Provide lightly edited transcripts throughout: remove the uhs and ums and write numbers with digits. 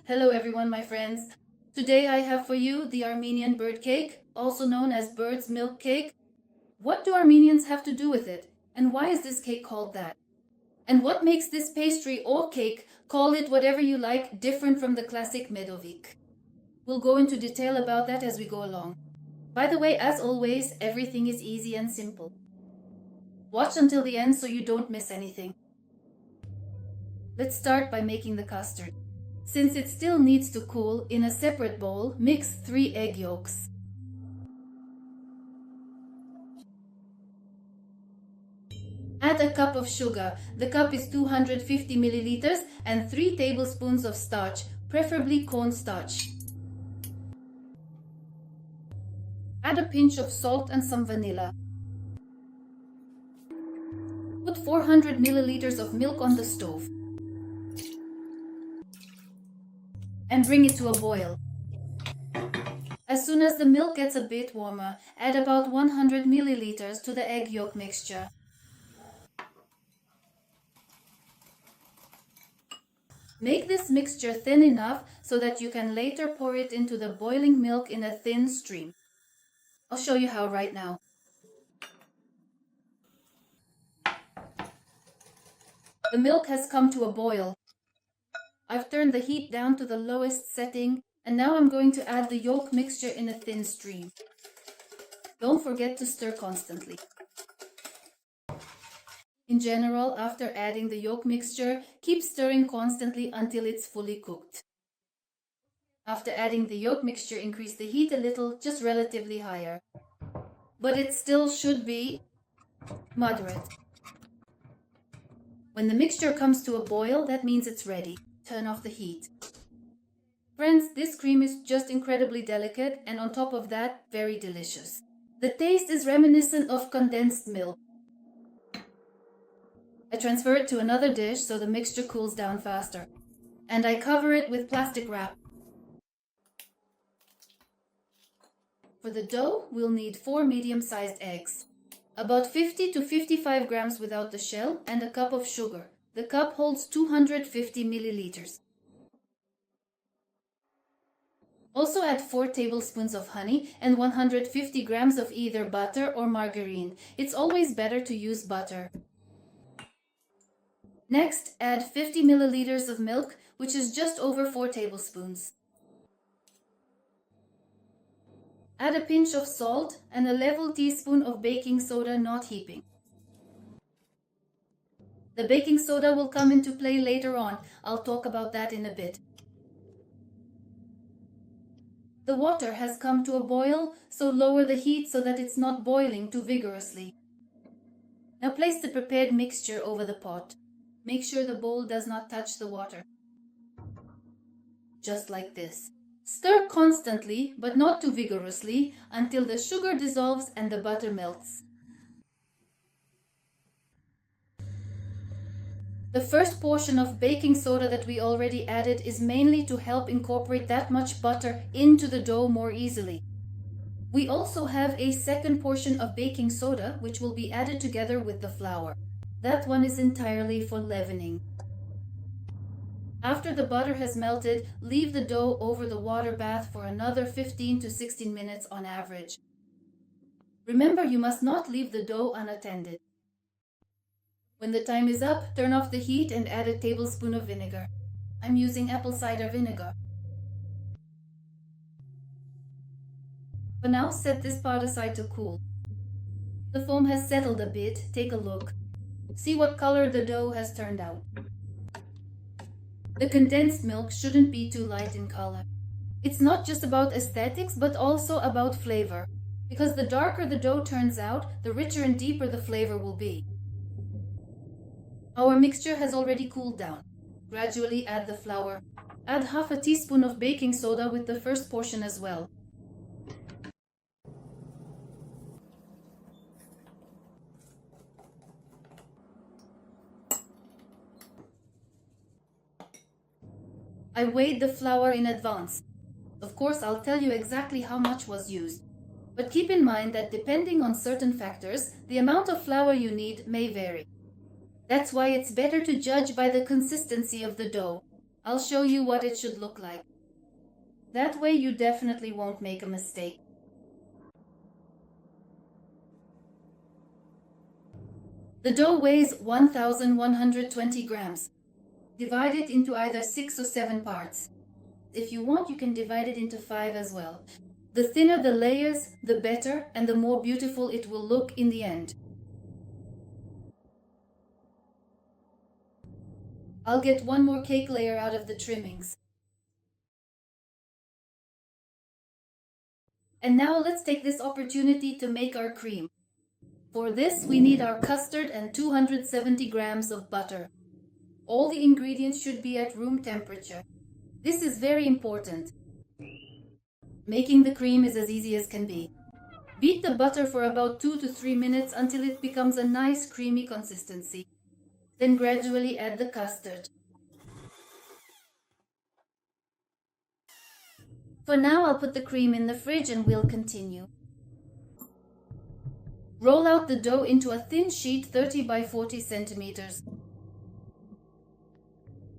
Hello everyone, my friends. Today I have for you the Armenian bird cake, also known as bird's milk cake. What do Armenians have to do with it? And why is this cake called that? And what makes this pastry or cake, call it whatever you like, different from the classic medovik? We'll go into detail about that as we go along. By the way, as always, everything is easy and simple. Watch until the end so you don't miss anything. Let's start by making the custard. Since it still needs to cool, in a separate bowl, mix 3 egg yolks. Add a cup of sugar. The cup is 250 milliliters and 3 tablespoons of starch, preferably cornstarch. Add a pinch of salt and some vanilla. Put 400 milliliters of milk on the stove and bring it to a boil. As soon as the milk gets a bit warmer, add about 100 milliliters to the egg yolk mixture. Make this mixture thin enough so that you can later pour it into the boiling milk in a thin stream. I'll show you how right now. The milk has come to a boil. I've turned the heat down to the lowest setting, and now I'm going to add the yolk mixture in a thin stream. Don't forget to stir constantly. In general, after adding the yolk mixture, keep stirring constantly until it's fully cooked. After adding the yolk mixture, increase the heat a little, just relatively higher. But it still should be moderate. When the mixture comes to a boil, that means it's ready. Turn off the heat. Friends, this cream is just incredibly delicate and on top of that, very delicious. The taste is reminiscent of condensed milk. I transfer it to another dish so the mixture cools down faster. And I cover it with plastic wrap. For the dough, we'll need 4 medium-sized eggs, about 50 to 55 grams without the shell, and a cup of sugar. The cup holds 250 milliliters. Also add 4 tablespoons of honey and 150 grams of either butter or margarine. It's always better to use butter. Next, add 50 milliliters of milk, which is just over 4 tablespoons. Add a pinch of salt and a level teaspoon of baking soda, not heaping. The baking soda will come into play later on. I'll talk about that in a bit. The water has come to a boil, so lower the heat so that it's not boiling too vigorously. Now place the prepared mixture over the pot. Make sure the bowl does not touch the water. Just like this. Stir constantly, but not too vigorously, until the sugar dissolves and the butter melts. The first portion of baking soda that we already added is mainly to help incorporate that much butter into the dough more easily. We also have a second portion of baking soda which will be added together with the flour. That one is entirely for leavening. After the butter has melted, leave the dough over the water bath for another 15 to 16 minutes on average. Remember, you must not leave the dough unattended. When the time is up, turn off the heat and add a tablespoon of vinegar. I'm using apple cider vinegar. For now, set this part aside to cool. The foam has settled a bit. Take a look. See what color the dough has turned out. The condensed milk shouldn't be too light in color. It's not just about aesthetics, but also about flavor. Because the darker the dough turns out, the richer and deeper the flavor will be. Our mixture has already cooled down. Gradually add the flour. Add half a teaspoon of baking soda with the first portion as well. I weighed the flour in advance. Of course, I'll tell you exactly how much was used. But keep in mind that depending on certain factors, the amount of flour you need may vary. That's why it's better to judge by the consistency of the dough. I'll show you what it should look like. That way you definitely won't make a mistake. The dough weighs 1,120 grams. Divide it into either 6 or 7 parts. If you want, you can divide it into 5 as well. The thinner the layers, the better, and the more beautiful it will look in the end. I'll get one more cake layer out of the trimmings. And now let's take this opportunity to make our cream. For this, we need our custard and 270 grams of butter. All the ingredients should be at room temperature. This is very important. Making the cream is as easy as can be. Beat the butter for about 2 to 3 minutes until it becomes a nice creamy consistency. Then gradually add the custard. For now, I'll put the cream in the fridge and we'll continue. Roll out the dough into a thin sheet 30 by 40 centimeters.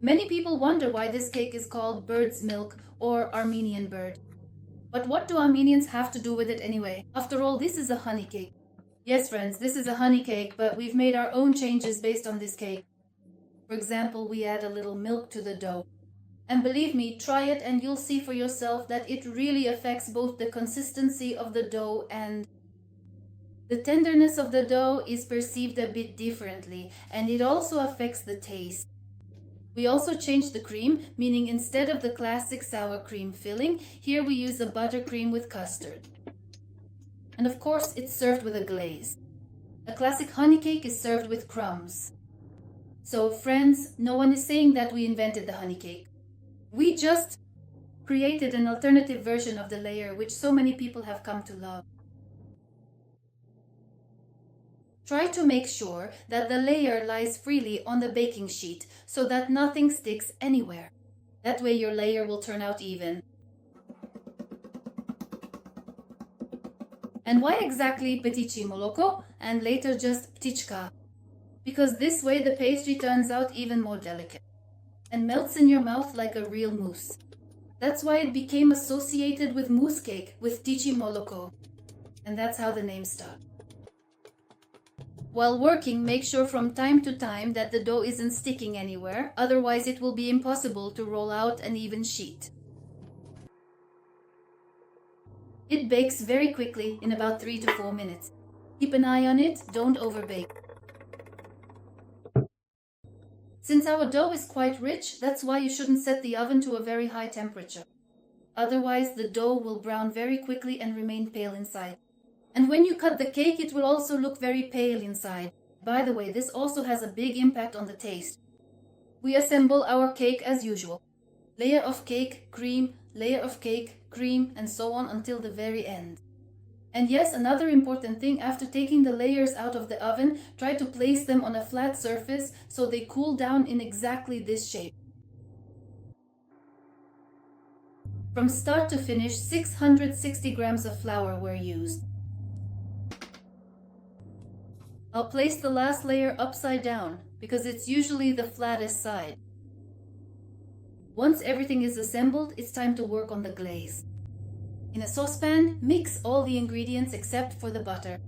Many people wonder why this cake is called bird's milk or Armenian bird. But what do Armenians have to do with it anyway? After all, this is a honey cake. Yes, friends, this is a honey cake, but we've made our own changes based on this cake. For example, we add a little milk to the dough. And believe me, try it and you'll see for yourself that it really affects both the consistency of the dough and the tenderness of the dough is perceived a bit differently, and it also affects the taste. We also changed the cream, meaning instead of the classic sour cream filling, here we use a buttercream with custard. And of course, it's served with a glaze. A classic honey cake is served with crumbs. So friends, no one is saying that we invented the honey cake. We just created an alternative version of the layer which so many people have come to love. Try to make sure that the layer lies freely on the baking sheet so that nothing sticks anywhere. That way your layer will turn out even. And why exactly petichi moloko and later just ptichka? Because this way the pastry turns out even more delicate and melts in your mouth like a real mousse. That's why it became associated with mousse cake, with tichi moloko. And that's how the name started. While working, make sure from time to time that the dough isn't sticking anywhere, otherwise it will be impossible to roll out an even sheet. It bakes very quickly in about 3 to 4 minutes. Keep an eye on it, don't overbake. Since our dough is quite rich, that's why you shouldn't set the oven to a very high temperature. Otherwise, the dough will brown very quickly and remain pale inside. And when you cut the cake, it will also look very pale inside. By the way, this also has a big impact on the taste. We assemble our cake as usual. Layer of cake, cream, layer of cake, cream, and so on until the very end. And yes, another important thing, after taking the layers out of the oven, try to place them on a flat surface so they cool down in exactly this shape. From start to finish, 660 grams of flour were used. I'll place the last layer upside down because it's usually the flattest side. Once everything is assembled, it's time to work on the glaze. In a saucepan, mix all the ingredients except for the butter.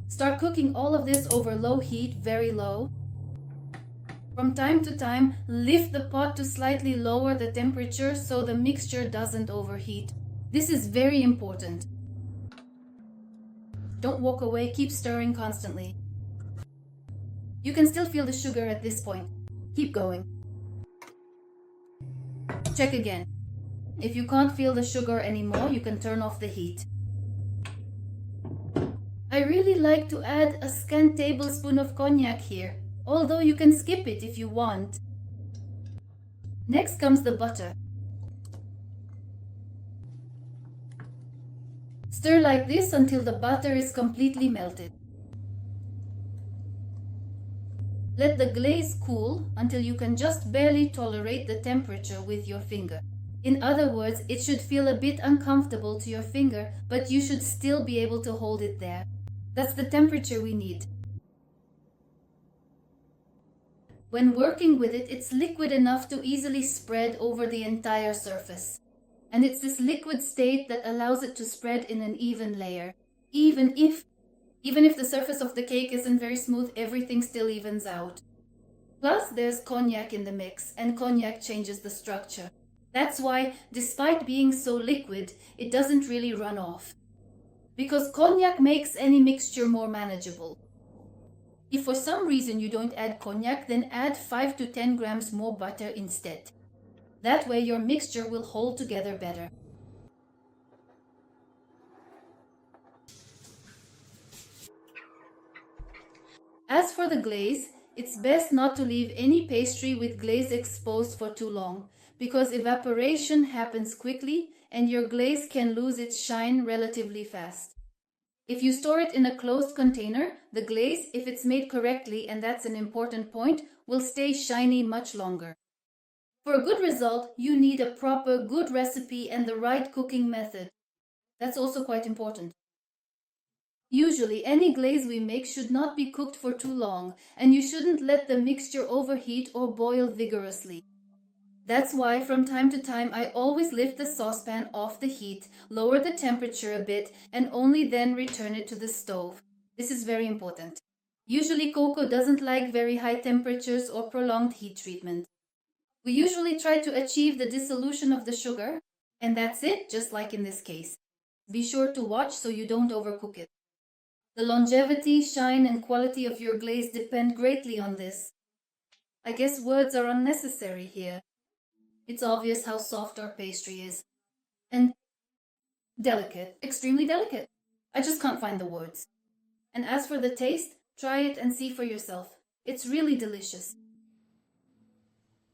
Start cooking all of this over low heat, very low. From time to time, lift the pot to slightly lower the temperature so the mixture doesn't overheat. This is very important. Don't walk away, keep stirring constantly. You can still feel the sugar at this point. Keep going. Check again. If you can't feel the sugar anymore, you can turn off the heat. I really like to add a scant tablespoon of cognac here, although you can skip it if you want. Next comes the butter. Stir like this until the butter is completely melted. Let the glaze cool until you can just barely tolerate the temperature with your finger. In other words, it should feel a bit uncomfortable to your finger, but you should still be able to hold it there. That's the temperature we need. When working with it, it's liquid enough to easily spread over the entire surface. And it's this liquid state that allows it to spread in an even layer. Even if the surface of the cake isn't very smooth, everything still evens out. Plus, there's cognac in the mix, and cognac changes the structure. That's why, despite being so liquid, it doesn't really run off. Because cognac makes any mixture more manageable. If for some reason you don't add cognac, then add 5 to 10 grams more butter instead. That way your mixture will hold together better. As for the glaze, it's best not to leave any pastry with glaze exposed for too long, because evaporation happens quickly and your glaze can lose its shine relatively fast. If you store it in a closed container, the glaze, if it's made correctly, and that's an important point, will stay shiny much longer. For a good result, you need a proper good recipe and the right cooking method. That's also quite important. Usually, any glaze we make should not be cooked for too long, and you shouldn't let the mixture overheat or boil vigorously. That's why from time to time I always lift the saucepan off the heat, lower the temperature a bit, and only then return it to the stove. This is very important. Usually cocoa doesn't like very high temperatures or prolonged heat treatment. We usually try to achieve the dissolution of the sugar, and that's it, just like in this case. Be sure to watch so you don't overcook it. The longevity, shine, and quality of your glaze depend greatly on this. I guess words are unnecessary here. It's obvious how soft our pastry is. And delicate, extremely delicate. I just can't find the words. And as for the taste, try it and see for yourself. It's really delicious.